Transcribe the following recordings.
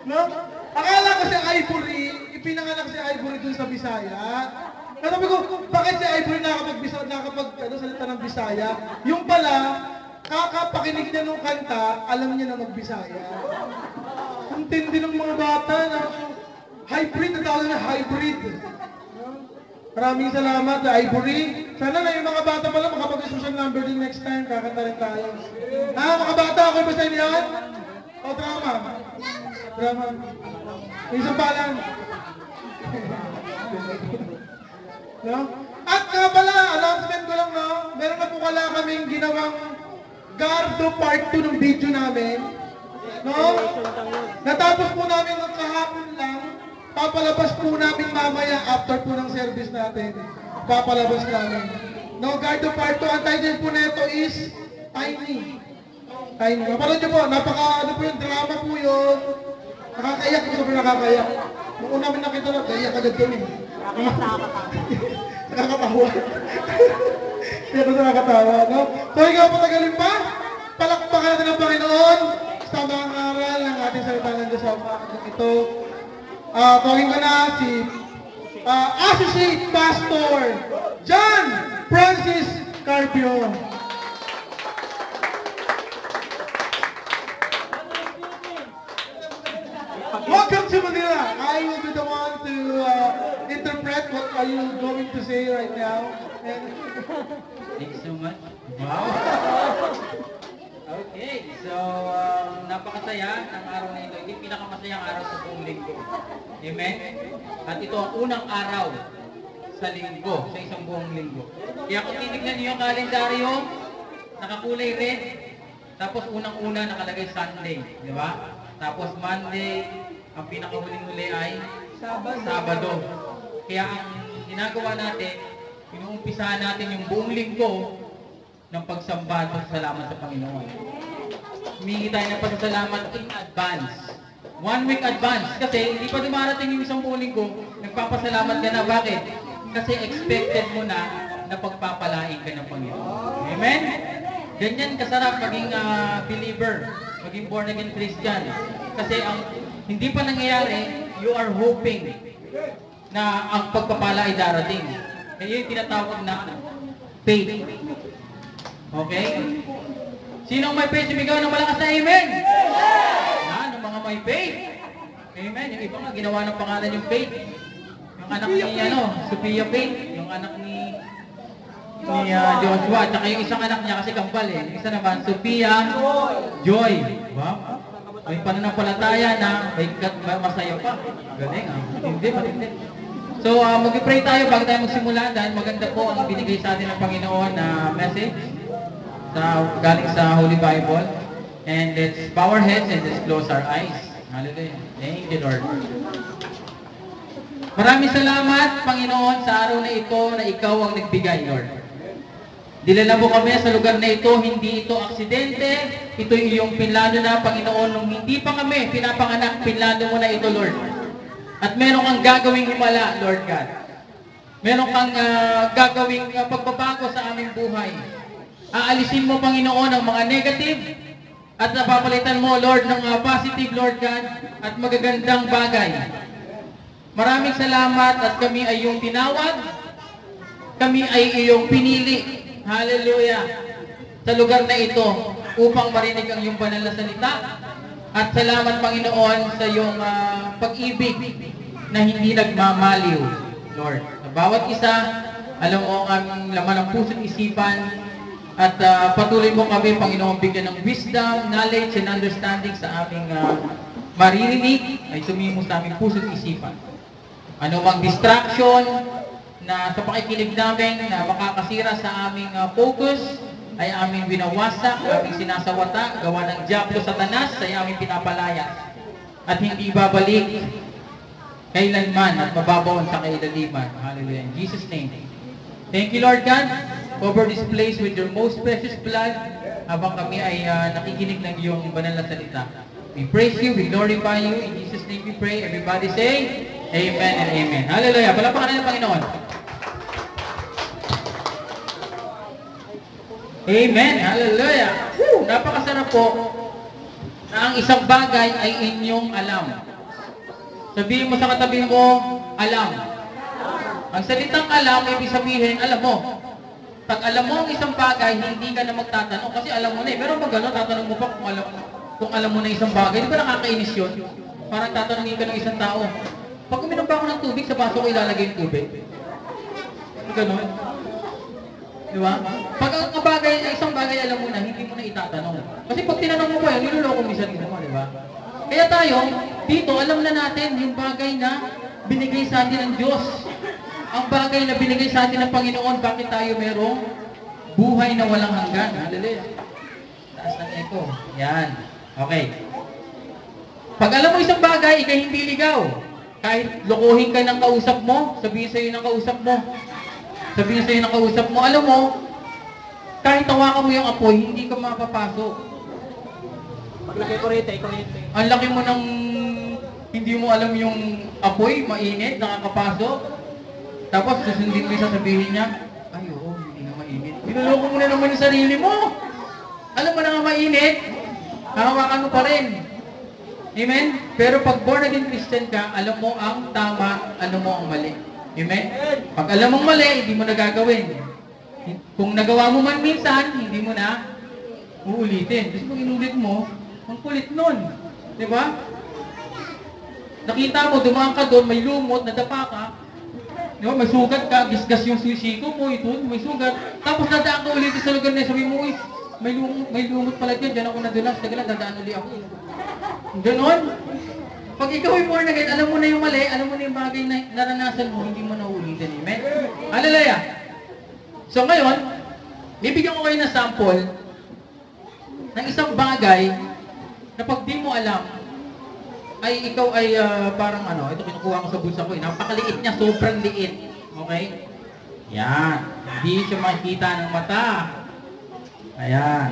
No? Akala ko si Ivory, ipinanganak si Ivory dun sa Bisaya. Sabi ko, bakit si Ivory nakapagsalita ng Bisaya? Yung pala, kakapakinig niya nung kanta, alam niya na mag-Bisaya. Ang tindi ng mga bata na hybrid, na tawag na hybrid. Maraming salamat, Ivory. Sana na yung mga bata pala makapag-social number din next time, kakanta rin tayo. Mga bata, okay ba sa inyo yan? O, drama. Drama. Isang pa lang. No? At nga pala, announcement ko lang, no? Meron na po pala kaming ginawang Gardo Part 2 ng video namin. No? Natapos po namin ng kahapon lang. Papalabas po namin mamaya after po ng service natin. Papalabas namin. No, Gardo Part 2. Ang title po nito is Tiny. Tiny. Mapanood nyo po, ano po yung drama po yun. Nakakayak po, sobrang nakakayak. Nung una namin nakita na, kayak agad doon eh. Nakakatawa. Kaya ito nakakatawa, no? So, ikaw patagalin pa? Palakpakan natin ang Panginoon sa mga aral ng ating salita ng Diyos sa ito. Tawagin ko na si Associate Pastor John Francis Carpio. Welcome to Manila. I will be the one to interpret what are you going to say right now. Thank you so much. Wow. Okay, so napakasaya ng araw na ito. Ito yung pinakamasayang araw sa buong linggo. Amen? At ito ang unang araw sa linggo, sa isang buong linggo. Kaya kung tinignan niyo yung kalendaryo, nakakulay red, tapos unang-una nakalagay Sunday, di ba? Tapos Monday, ang pinakahuling-huli ay Sabado. Kaya ang ginagawa natin, inuumpisahan natin yung buong linggo ng pagsamba at salamat sa Panginoon. Humingi tayo ng pasasalamat in advance. 1 week advance. Kasi hindi pa dumarating yung isang buong linggo, nagpapasalamat ka na. Bakit? Kasi expected mo na pagpapalain ka ng Panginoon. Amen? Ganyan kasarap maging believer, maging born again Christian. Kasi ang hindi pa nangyayari, you are hoping na ang pagpapala ay darating. Kaya yung tinatawag na faith. Okay? Sinong may faith? Sumigaw ng malakas na amen? Yan, ang mga may faith. Amen? Yung iba nga, ginawa ng pangalan yung faith. Yung anak ni, Sophia Faith. Yung anak ni Joshua. At saka yung isang anak niya kasi kambal eh. Yung isa naman, Sophia Joy. Wow. May pananampalataya na may masaya pa. Galing ah. Hindi, matindi. So, mag-pray tayo bago tayo magsimula dahil maganda po ang binigay sa atin ng Panginoon na message galing sa Holy Bible. And let's bow our heads and let's close our eyes. Hallelujah. Thank you, Lord. Maraming salamat, Panginoon, sa araw na ito na Ikaw ang nagbigay, Lord. Dilala mo kami sa lugar na ito, hindi ito aksidente, ito yung iyong pinlano na, Panginoon, nung hindi pa kami pinapanganak, pinlano mo na ito, Lord. At meron kang gagawing himala, Lord God. Meron kang gagawing pagbabago sa aming buhay. Aalisin mo, Panginoon, ang mga negative at napapalitan mo, Lord, ng positive, Lord God, at magagandang bagay. Maraming salamat at kami ay iyong tinawag. Kami ay iyong pinili. Hallelujah. Sa lugar na ito upang marinig ang iyong banal na salita. At salamat, Panginoon, sa iyong pag-ibig na hindi nagmamaliw, Lord. Sa bawat isa, alam mo ang aming laman ng puso't isipan at patuloy mo kami, Panginoon, bigyan ng wisdom, knowledge, and understanding sa aming maririnig ay tumimo sa aming puso't isipan. Ano mang distraction na sa pakikinig namin na makakasira sa aming focus ay aming binawasak, aming sinasawata, gawa ng Diablo Satanas ay aming pinapalaya at hindi babalik kailanman at mababaon sa kailaliman. Hallelujah. In Jesus' name. Thank you, Lord God. Cover this place with your most precious blood habang kami ay nakikinig ng iyong banal na salita. We praise you, we glorify you. In Jesus' name we pray. Everybody say, Amen and Amen. Hallelujah. Palakpakan natin ng Panginoon. Amen. Hallelujah. Woo! Napakasarap po na ang isang bagay ay inyong alam. Sabihin mo sa katabi mo, alam. Ang salitang alam, ibig sabihin, alam mo. Pag alam mo ang isang bagay, hindi ka na magtatanong kasi alam mo na eh. Pero pag gano'n, tatanong mo pa kung alam mo na isang bagay. Di ba nakakainis yun? Parang tatanungin ka ng isang tao. Pag uminom pa ako ng tubig, sa baso ko ilalagay yung tubig. Gano'n. Di ba? Pag ang bagay, isang bagay alam mo na, hindi mo na itatanong. Kasi pag tinanong mo pa yan, niloloko minsan mo, di ba? Kaya tayo, dito, alam na natin yung bagay na binigay sa atin ng Diyos. Ang bagay na binigay sa atin ng Panginoon, bakit tayo merong buhay na walang hanggan? Hallelujah. Taas ng echo. Yan. Okay. Pag alam mo isang bagay, ikay hindi ligaw. Kahit lokohin ka ng kausap mo, sabihin sa'yo ng kausap mo. Sabihin sa'yo ng kausap mo, alam mo, kahit tawakan mo yung apoy, hindi ka mapapasok. Paglaki ko rito, Ang laki mo ng hindi mo alam yung apoy, mainit, nakakapasok. Tapos susundin mo yung sasabihin niya, ay oo, hindi na mainit. Niloloko mo na naman yung sarili mo. Alam mo na nga mainit, hahawakan mo pa rin. Amen? Pero pag born again Christian ka, alam mo ang tama, alam mo ang mali. Amen? Pag alam mong mali, hindi mo na gagawin. Kung nagawa mo man minsan, hindi mo na uulitin. Kasi pag inulit mo, ang kulit nun. Di ba? Nakita mo, dumaan ka doon, may lumot, nadapa ka. Di ba? May sugat ka, gisgas yung sisiko mo, ito, may sugat. Tapos nadaan ka ulit sa lugar na sabi mo, uy, may lumot pala dyan, dyan ako nadulas. Teka lang, dadaan ulit ako. Ganon. Pag ikaw ay born again, alam mo na yung mali, alam mo na yung bagay na naranasan mo, hindi mo na ulitin. Amen? Hallelujah! So ngayon, bibigyan ko kayo ng sample ng isang bagay na pag di mo alam, ay ikaw ay parang ano, ito kinukuha ko sa bulsa ko, napakaliit niya, sobrang liit. Okay? Yan. Hindi siya makikita ng mata. Ayan.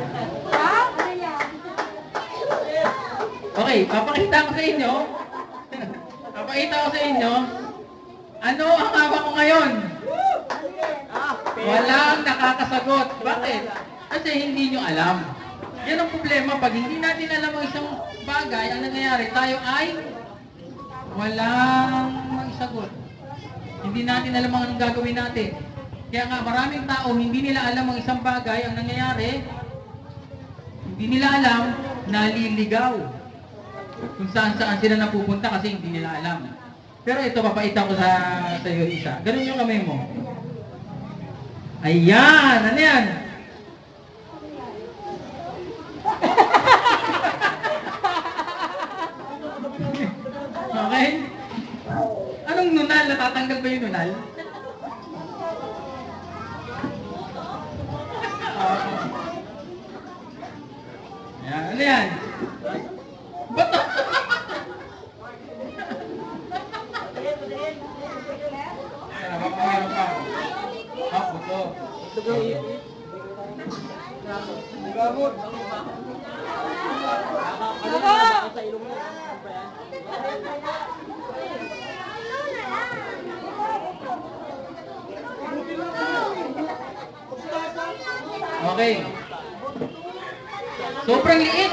Okay, papakita ko sa inyo. Papakita ko sa inyo. Ano ang hawak ko ngayon? Walang nakakasagot. Bakit? Kasi hindi nyo alam. Yan ang problema. Pag hindi natin alam ang isang bagay, ang nangyayari, tayo ay walang maisagot. Hindi natin alam ang anong gagawin natin. Kaya nga, maraming tao, hindi nila alam ang isang bagay, ang nangyayari, hindi nila alam, naliligaw. Kung saan sila napupunta kasi hindi nila alam. Pero ito, papaitan ko sa iyo isa. Ganun yung kamay mo. Ayan! Ano yan? Okay? Anong nunal? Natatanggal ba yung nunal? Ayan. Ano yan? Bato! Ayan, mapangyaran pa. Buto. Gamot. Okay. Sobrang liit.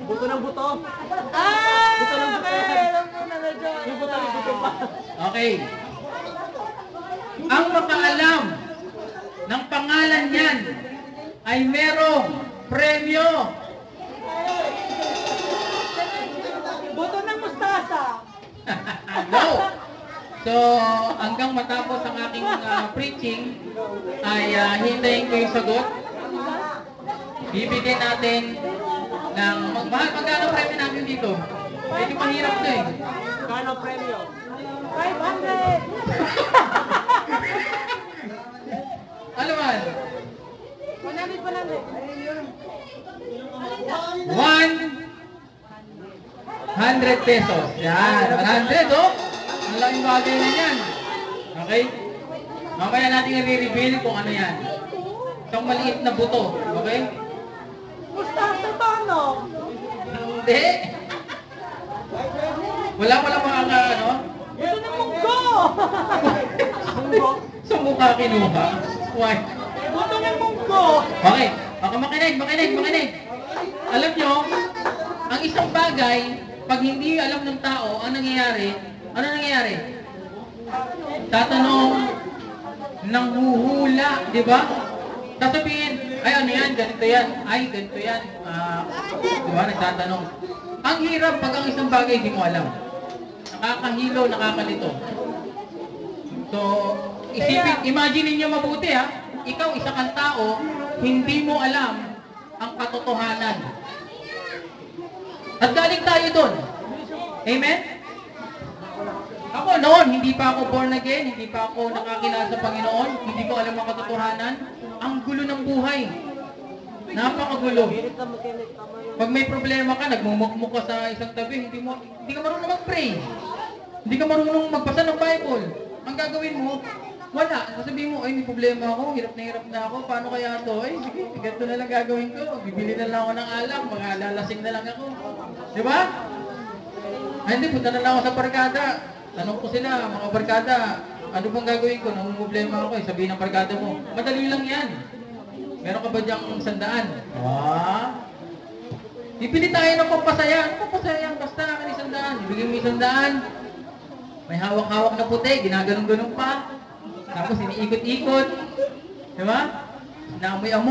Buto ng buto. Buto ng buto. Yung buto ng buto pa. Okay. Ang makaalam ng pangalan niyan ay merong premyo. Buto ng mustasa. No. So, hanggang matapos ang aking preaching, ay hintayin ko yung sagot. Bibigyan natin ng... Magkano premyo natin dito? Medyo mahirap to eh. Kano premyo? 500. Ano man? 100 pesos. Yan. 100, oh. Ang laking bagay na yan. Okay? Mamaya natin i-reveal kung ano yan. Isang maliit na buto. Okay? Mustasa ba no? Hindi. Wala mga ano? Buto ng munggo. Sa mukha kinuha. Why? makinig. Alam nyo, ang isang bagay, pag hindi alam ng tao, ano nangyayari? Tatanong, nanghuhula, di ba? Sasabihin, ay ano yan, ganito yan, ay ganito yan. Di ba, nagtatanong. Ang hirap pag ang isang bagay hindi mo alam. Nakakahilo, nakakalito. So, imagine niyo mabuti ha. Ikaw, isa kang tao, hindi mo alam ang katotohanan. At galing tayo doon. Amen? Ako noon, hindi pa ako born again, hindi pa ako nakakilala sa Panginoon, hindi ko alam ang katotohanan. Ang gulo ng buhay. Napakagulo. Pag may problema ka, nagmumukmuk ka sa isang tabi, hindi ka marunong mag-pray. Hindi ka marunong magbasa ng Bible. Ang gagawin mo, wala. Sasabihin mo, ay may problema ako, hirap na ako, paano kaya ito? Ay, sige, ganito na lang gagawin ko. Bibili na lang ako ng alak, mga lalasing na lang ako. Di ba? Ay, hindi, punta na lang ako sa barkada. Tanong ko sila, mga barkada, ano bang gagawin ko? Namumblema ako, sabihin ng barkada mo. Madali lang yan. Meron ka ba diyang 100? Pipili tayo ng pampasaya. Ano pampasaya? Basta akin 100. Ibigay mo 100. May hawak-hawak na puti, ginaganon-ganon pa. Tapos iniikot-ikot. Diba? Naamoy-amoy.